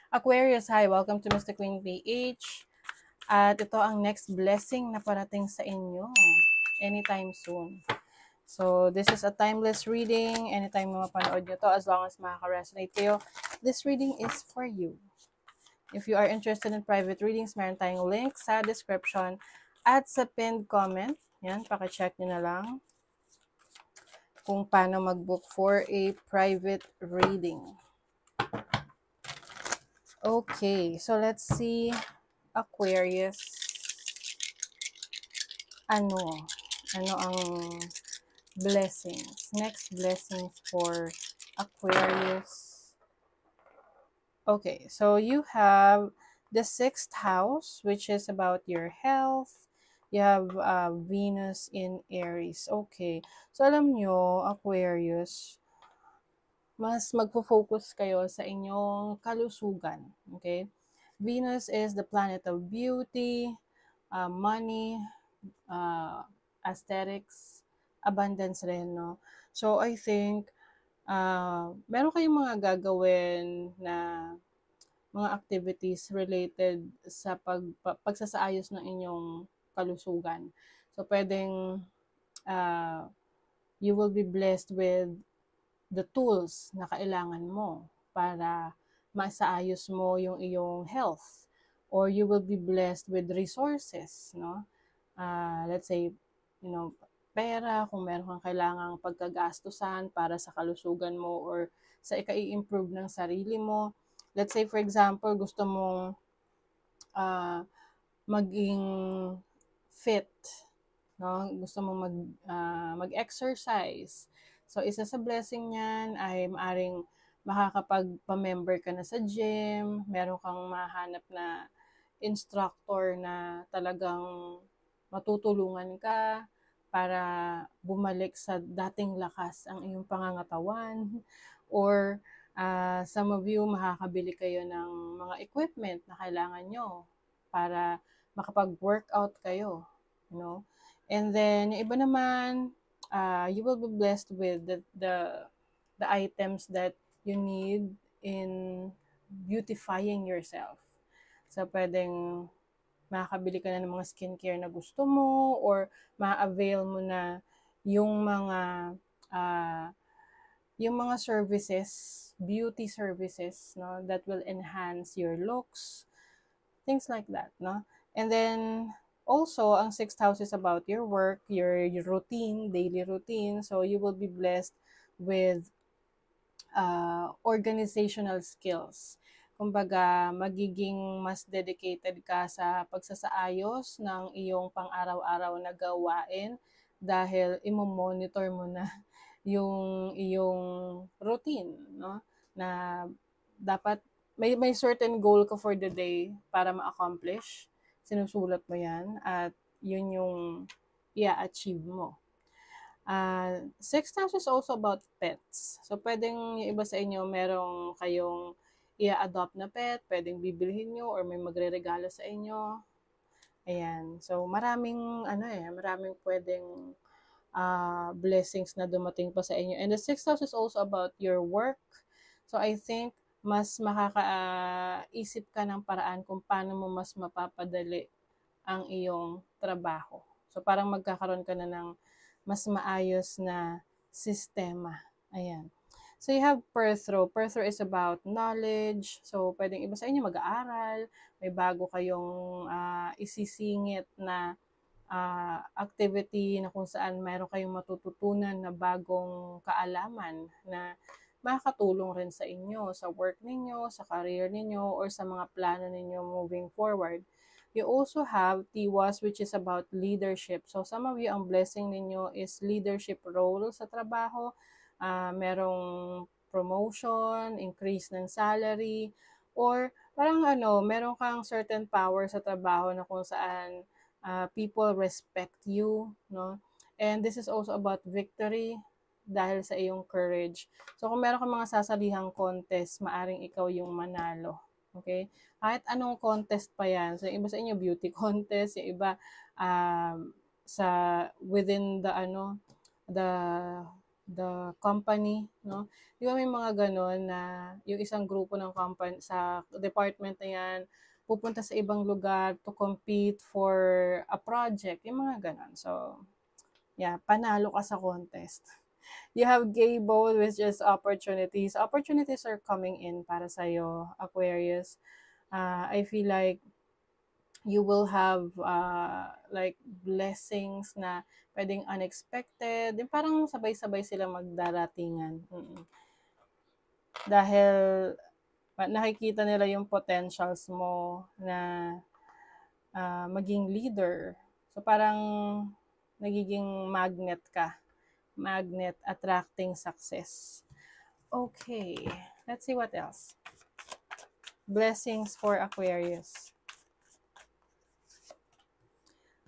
Aquarius, hi! Welcome to Mr. Queen PH. At ito ang next blessing na parating sa inyo anytime soon. So, this is a timeless reading. Anytime na mapanood nyo to, as long as makaka-resonate kayo, this reading is for you. If you are interested in private readings, meron tayong link sa description at sa pinned comment. Yan, pakicheck nyo na lang kung paano mag-book for a private reading. Okay, so let's see, Aquarius. Ano ang blessings? Next blessings for Aquarius. Okay, so you have the 6th house, which is about your health. You have Venus in Aries. Okay, so alam nyo, Aquarius, mas magfo-focus kayo sa inyong kalusugan. Okay? Venus is the planet of beauty, money, aesthetics, abundance rin, no? So, I think, meron kayong mga gagawin na mga activities related sa pagsasaayos ng inyong kalusugan. So, pwedeng you will be blessed with the tools na kailangan mo para masaayos mo yung iyong health, or you will be blessed with resources, no? Let's say, pera, kung meron kang kailangang pagkagastusan para sa kalusugan mo or sa ikai-improve ng sarili mo. Let's say, for example, gusto mong maging fit, no? Gusto mong mag-exercise. So, isa sa blessing niyan ay maaring makakapagpa-member ka na sa gym, meron kang mahanap na instructor na talagang matutulungan ka para bumalik sa dating lakas ang iyong pangangatawan. Or some of you, makakabili kayo ng mga equipment na kailangan nyo para makapag-workout kayo, you know. And then, yung iba naman, you will be blessed with the items that you need in beautifying yourself. So, pwedeng makakabili ka na ng mga skincare na gusto mo, or ma-avail mo na yung mga services, beauty services, no, that will enhance your looks, things like that, no? And then, also, ang 6th house is about your work, your routine, daily routine. So, you will be blessed with organizational skills. Kumbaga, magiging mas dedicated ka sa pagsasaayos ng iyong pang-araw-araw na gawain dahil imo-monitor mo na yung iyong routine, no? Na dapat may certain goal ka for the day para ma-accomplish. Sinusulat mo yan at yun yung i-achieve mo. 6th house is also about pets. So, pwedeng yung iba sa inyo, merong kayong i-adopt na pet, pwedeng bibilhin nyo or may magre-regalo sa inyo. Ayan. So, maraming pwedeng blessings na dumating pa sa inyo. And the 6th house is also about your work. So, I think mas makakaisip ka ng paraan kung paano mo mas mapapadali ang iyong trabaho. So, parang magkakaroon ka na ng mas maayos na sistema. Ayan. So, you have Perthro. Perthro is about knowledge. So, pwedeng iba sa inyo mag-aaral, may bago kayong isisingit na activity na kung saan mayroon kayong matututunan na bagong kaalaman na makakatulong rin sa inyo, sa work ninyo, sa career ninyo, or sa mga plano ninyo moving forward. You also have Tiwas, which is about leadership. So, some of you, ang blessing ninyo is leadership role sa trabaho. Merong promotion, increase ng salary, or parang meron kang certain power sa trabaho na kung saan people respect you, no? And this is also about victory dahil sa iyong courage. So, kung meron kang mga sasalihang contest, maaring ikaw yung manalo. Okay? Kahit anong contest pa yan. So, yung iba sa inyo, beauty contest, yung iba sa within the the company, no? Di ba may mga ganon na yung isang grupo ng company sa department na yan, pupunta sa ibang lugar to compete for a project, yung mga ganon. So, yeah, panalo ka sa contest. You have gable, which is opportunities. Opportunities are coming in para sa'yo, Aquarius. I feel like you will have like blessings na pwedeng unexpected. Yung parang sabay-sabay sila magdaratingan. Dahil nakikita nila yung potentials mo na maging leader. So parang nagiging magnet ka. Magnet attracting success. Okay, let's see what else. Blessings for Aquarius.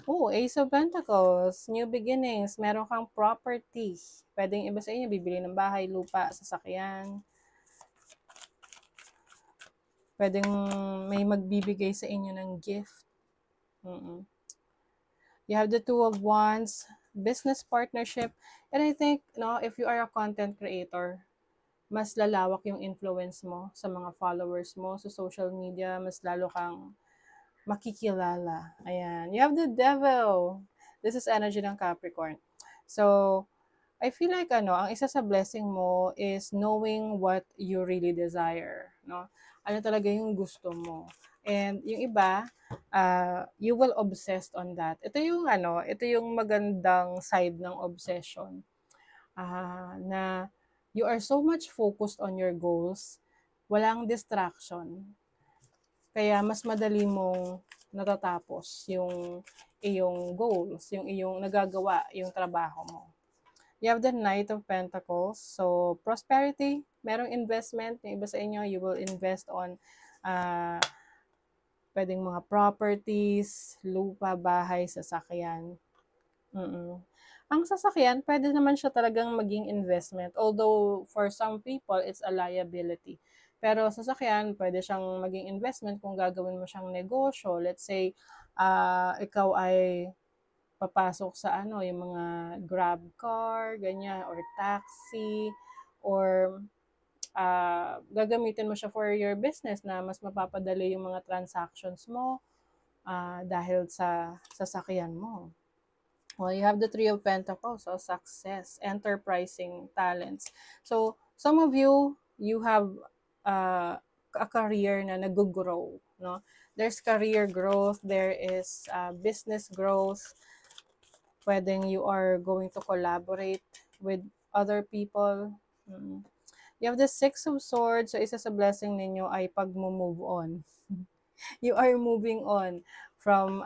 Oh, Ace of Pentacles, new beginnings, meron kang property. Pwedeng iba sa inyo, bibili ng bahay, lupa, sasakyan. Pwedeng may magbibigay sa inyo ng gift. You have the Two of Wands, business partnership. And I think, no, if you are a content creator, mas lalawak yung influence mo sa mga followers mo sa social media, mas lalo kang makikilala. Ayan. You have the Devil. This is energy ng Capricorn. So, I feel like ang isa sa blessing mo is knowing what you really desire, no? Ano talaga yung gusto mo. And yung iba, you will obsess on that. Ito yung magandang side ng obsession. Na you are so much focused on your goals, walang distraction. Kaya mas madali mong natatapos yung iyong goals, yung iyong nagagawa, yung trabaho mo. You have the Knight of Pentacles. So, prosperity, merong investment. Yung iba sa inyo, you will invest on pwedeng mga properties, lupa, bahay, sasakyan. Ang sasakyan, pwede naman siya talagang maging investment. Although, for some people, it's a liability. Pero sasakyan, pwede siyang maging investment kung gagawin mo siyang negosyo. Let's say, ikaw ay papasok sa yung mga grab car, ganyan, or taxi, or gagamitin mo siya for your business na mas mapapadali yung mga transactions mo dahil sa sasakyan mo. Well, you have the Three of Pentacles, so success, enterprising talents. So, some of you have a career na nag-grow, no? There's career growth, there is business growth. Pwedeng you are going to collaborate with other people. You have the Six of Swords, so isa sa blessing ninyo ay pag-move on. You are moving on from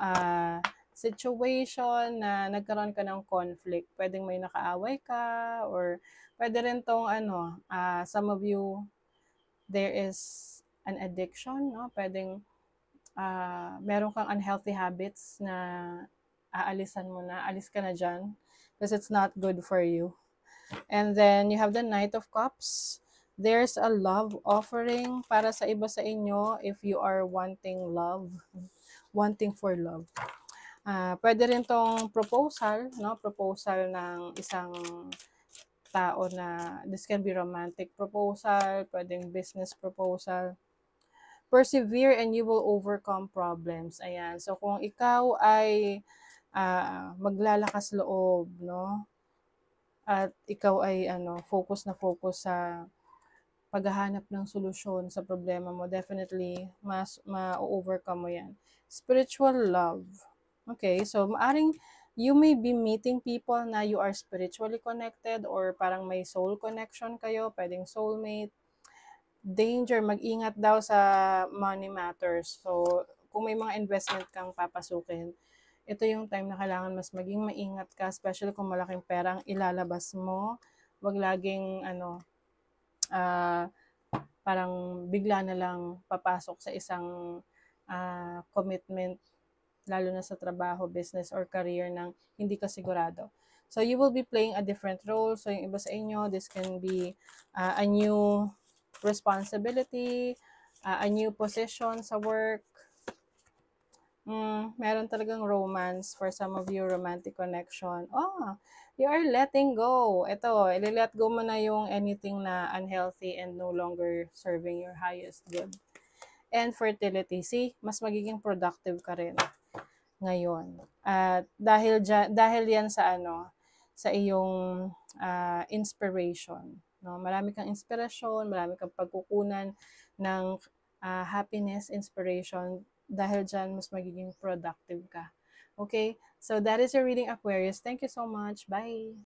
situation na nagkaroon ka ng conflict. Pwedeng may nakaaway ka, or pwede rin tong some of you, there is an addiction, no? Pwedeng meron kang unhealthy habits na aalisan mo na, alis ka na dyan, because it's not good for you. And then, you have the Knight of Cups. There's a love offering para sa iba sa inyo if you are wanting love, wanting for love. Pwede rin tong proposal, no? Proposal ng isang tao na, this can be romantic proposal, pwedeng business proposal. Persevere and you will overcome problems. Ayan. So, kung ikaw ay maglalakas loob, no? At ikaw ay focus na focus sa paghahanap ng solusyon sa problema mo, definitely mas ma-overcome mo yan. Spiritual love. Okay, so maaring you may be meeting people na you are spiritually connected, or parang may soul connection kayo, pwedeng soulmate. Danger, mag-ingat daw sa money matters. So, kung may mga investment kang papasukin, ito yung time na kailangan mas maging maingat ka, especially kung malaking perang ilalabas mo. Wag laging parang bigla na lang papasok sa isang commitment, lalo na sa trabaho, business, or career nang hindi ka sigurado. So, you will be playing a different role. So, yung iba sa inyo, this can be a new responsibility, a new position sa work. Meron talagang romance for some of you, romantic connection. Oh, you are letting go. Ito, i-let go mo na yung anything na unhealthy and no longer serving your highest good. And fertility, see, mas magiging productive ka rin ngayon. At dahil yan sa ano, sa iyong inspiration, no? Marami kang inspirasyon, marami kang pagkukunan ng happiness, inspiration. Dahil dyan, mas magiging productive ka. Okay? So that is your reading, Aquarius. Thank you so much. Bye.